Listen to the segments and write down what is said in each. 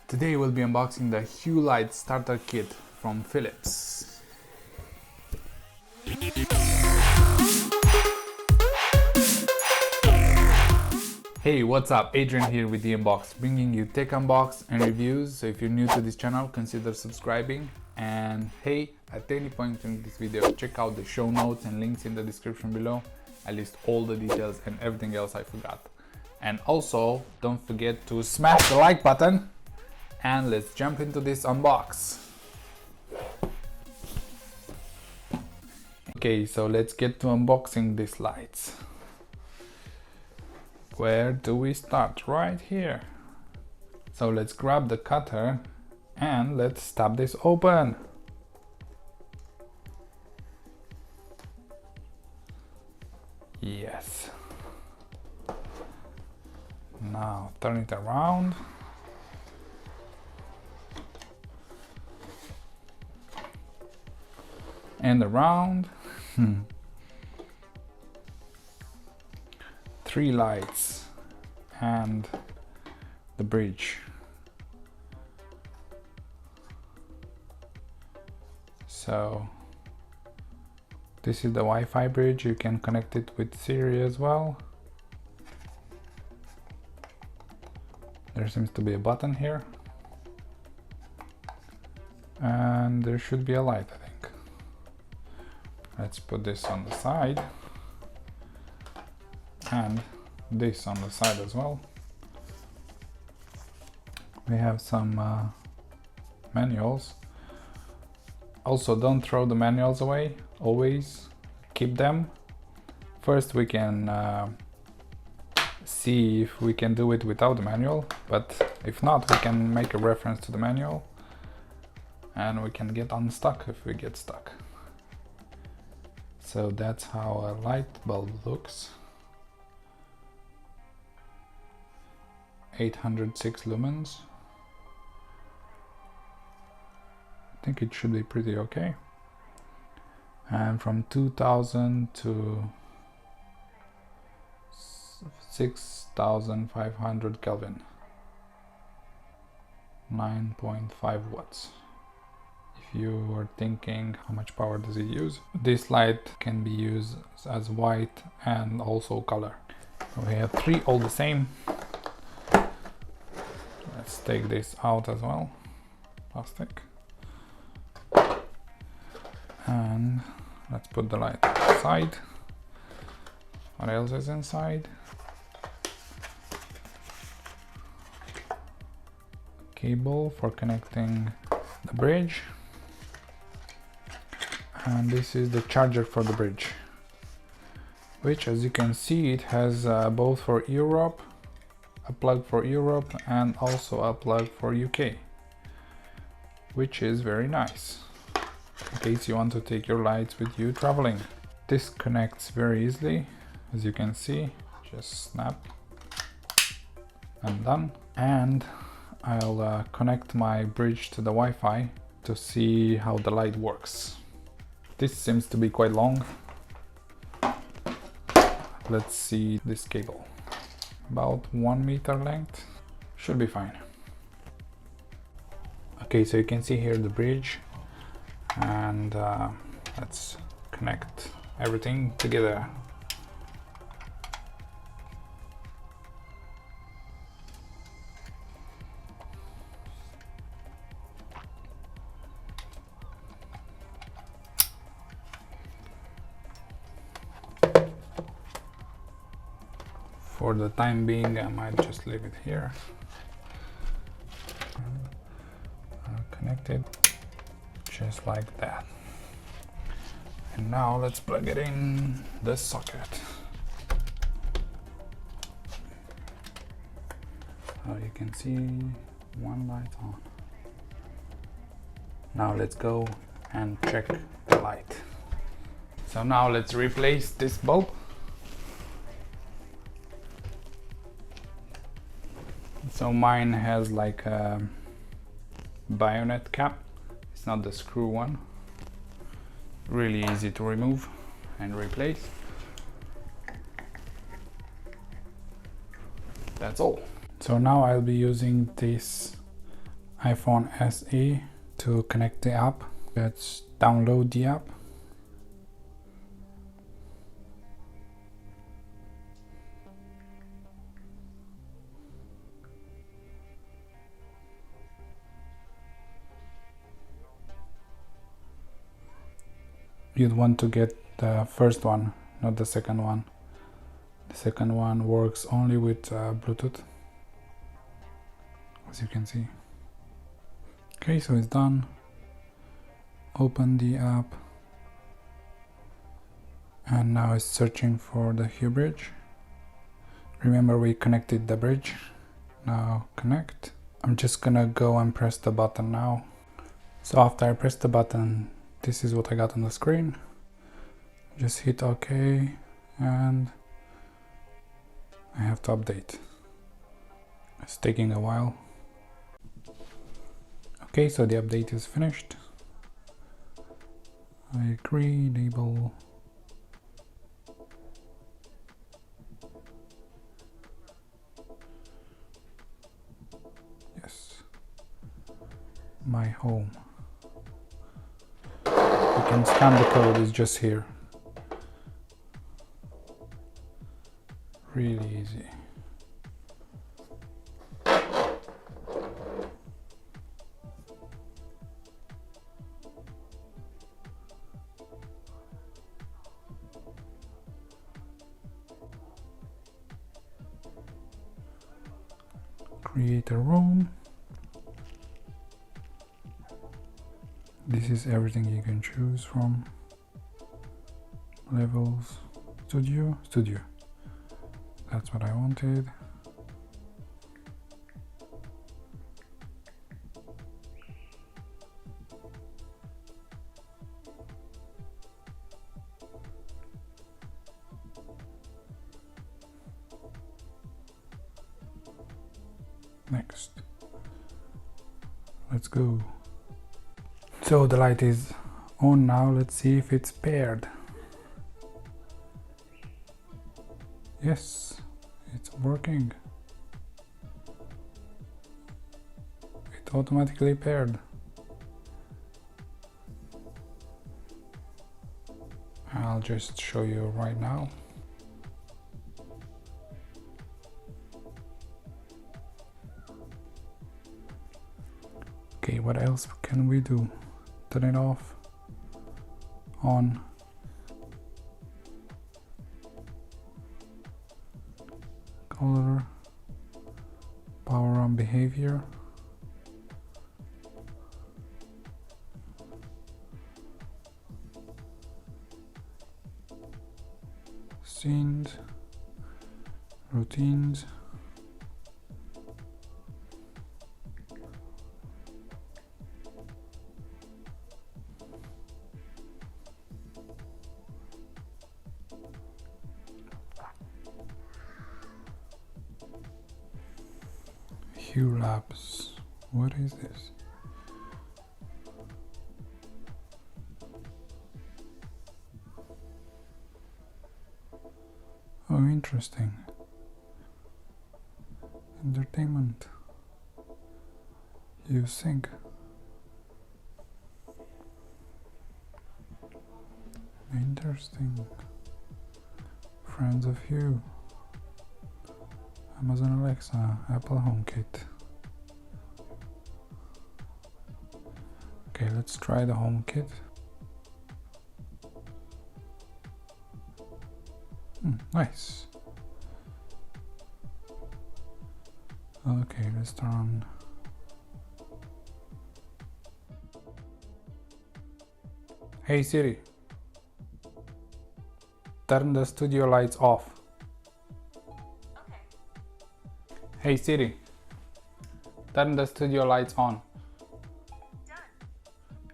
Today we'll be unboxing the Hue Lights starter kit from Philips. Hey, what's up? Adrian here with the Unboxed, bringing you tech unbox and reviews. So if you're new to this channel, consider subscribing. And hey, at any point in this video, check out the show notes and links in the description below. I list all the details and everything else I forgot. And also, don't forget to smash the like button. And let's jump into this unbox. Okay, so let's get to unboxing these lights. Where do we start? Right here. So let's grab the cutter and let's stab this open. Yes. Now turn it around. And around. 3 lights and the bridge. So this is the Wi-Fi bridge. You can connect it with Siri as well. There seems to be a button here. And there should be a light, I think. Let's put this on the side. And this on the side as well. We have some manuals. Also, don't throw the manuals away. Always keep them. First we can see if we can do it without the manual, but if not, we can make a reference to the manual and we can get unstuck if we get stuck. So that's how a light bulb looks. 806 lumens. I think it should be pretty okay. And from 2000 to 6500 Kelvin. 9.5 watts. If you are thinking how much power does it use, this light can be used as white and also color. We have 3 all the same. Let's take this out as well, plastic, and let's put the light aside. What else is inside? Cable for connecting the bridge, and this is the charger for the bridge, which, as you can see, it has both for Europe, a plug for Europe, and also a plug for UK, which is very nice in case you want to take your lights with you traveling. This connects very easily, as you can see, just snap and done. And I'll connect my bridge to the Wi-Fi to see how the light works. This seems to be quite long. Let's see this cable. About 1 meter length, should be fine. Okay, so you can see here the bridge, and let's connect everything together. For the time being, I might just leave it here. Connected, just like that. And now let's plug it in the socket. So you can see 1 light on. Now let's go and check the light. So now let's replace this bulb. So mine has like a bayonet cap. It's not the screw one. Really easy to remove and replace. That's all. So now I'll be using this iPhone SE to connect the app. Let's download the app. You'd want to get the first one, not the second one. The second one works only with Bluetooth, as you can see. Okay, so it's done. Open the app, and now it's searching for the Hue bridge. Remember, we connected the bridge. Now connect. I'm just gonna go and press the button now. So after I press the button, this is what I got on the screen. Just hit OK, and I have to update. It's taking a while. Okay, so the update is finished. I agree, enable. Yes. My home. You can scan the code, it's just here. Really easy. Create a room. This is everything you can choose from. Levels, studio. That's what I wanted. Next. Let's go. So the light is on now. Let's see if it's paired. Yes, it's working. It automatically paired. I'll just show you right now. Okay, what else can we do? Turn it off, on. Color, power on behavior. Scenes, routines. Hue Labs. What is this? Oh, interesting. Entertainment. You sync. Interesting. Friends of Hue. Amazon Alexa, Apple HomeKit. Okay, let's try the HomeKit. Nice. Okay, let's turn on. Hey Siri, turn the studio lights off. Hey Siri, turn the studio lights on. Done.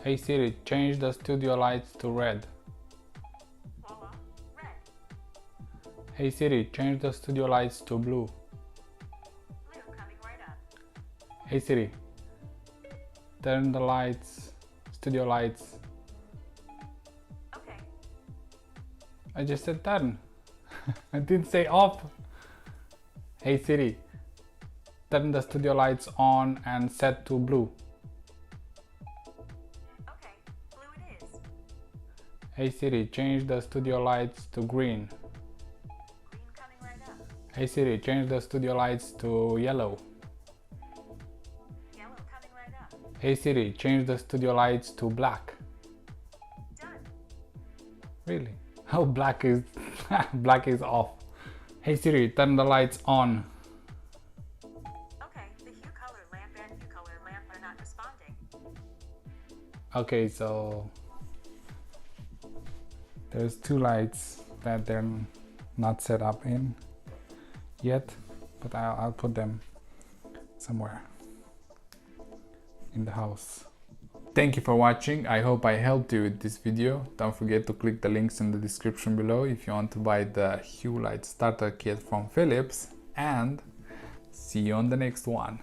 Hey Siri, change the studio lights to red. Voila, red. Hey Siri, change the studio lights to blue. Blue coming right up. Hey Siri, turn the lights, studio lights. Okay. I just said turn. I didn't say off. Hey Siri, turn the studio lights on and set to blue. Okay, blue it is. Hey Siri, change the studio lights to green. Green coming right up. Hey Siri, change the studio lights to yellow. Yellow coming right up. Hey Siri, change the studio lights to black. Done. Really? Oh, black is black is off. Hey Siri, turn the lights on. Okay, the hue color lamp and hue color lamp are not responding. Okay, so there's two lights that they're not set up in yet, but I'll put them somewhere in the house. Thank you for watching. I hope I helped you with this video. Don't forget to click the links in the description below if you want to buy the Hue Light starter kit from Philips, and see you on the next one.